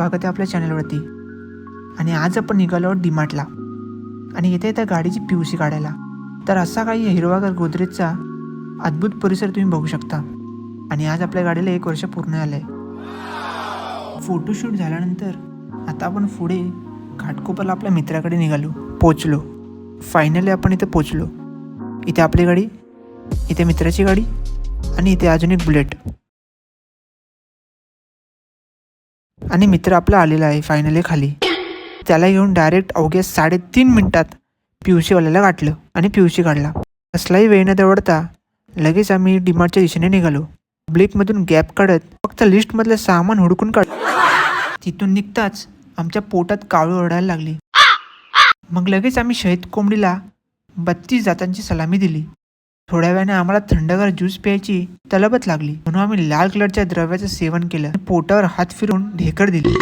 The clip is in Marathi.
स्वागत आहे आपल्या चॅनलवरती. आणि आज आपण निघालो डीमार्टला आणि येथे त्या गाडीची PUC काढायला. तर असा काही हिरवागार गोदरेजचा अद्भुत परिसर तुम्ही बघू शकता. आणि आज आपल्या गाडीला 1 वर्ष पूर्ण आलंय. फोटोशूट झाल्यानंतर आता आपण पुढे घाटकोपरला आपल्या मित्राकडे निघालो. पोचलो, फायनली आपण इथे पोचलो. इथे आपली गाडी, इथे मित्राची गाडी आणि इथे अजून एक बुलेट. आणि मित्र आपला आलेला आहे फायनली खाली. त्याला घेऊन डायरेक्ट अवघ्या 3.5 मिनिटात PUC वाल्याला गाठलं आणि PUC काढला. कसलाही वेळ न दवडता लगेच आम्ही डीमार्टच्या दिशेने निघालो. ब्लेकमधून गॅप काढत फक्त लिस्टमधलं सामान हुडकून काढ. तिथून निघताच आमच्या पोटात कावळं ओरडायला लागली. मग लगेच आम्ही शहीद कोंबडीला 32 जातांची सलामी दिली. थोड्या वेळाने आम्हाला थंडगार ज्यूस प्यायची तलबच लागली, म्हणून आम्ही लाल कलरच्या द्रव्याचं सेवन केलं आणि पोटावर हात फिरून ढेकर दिली.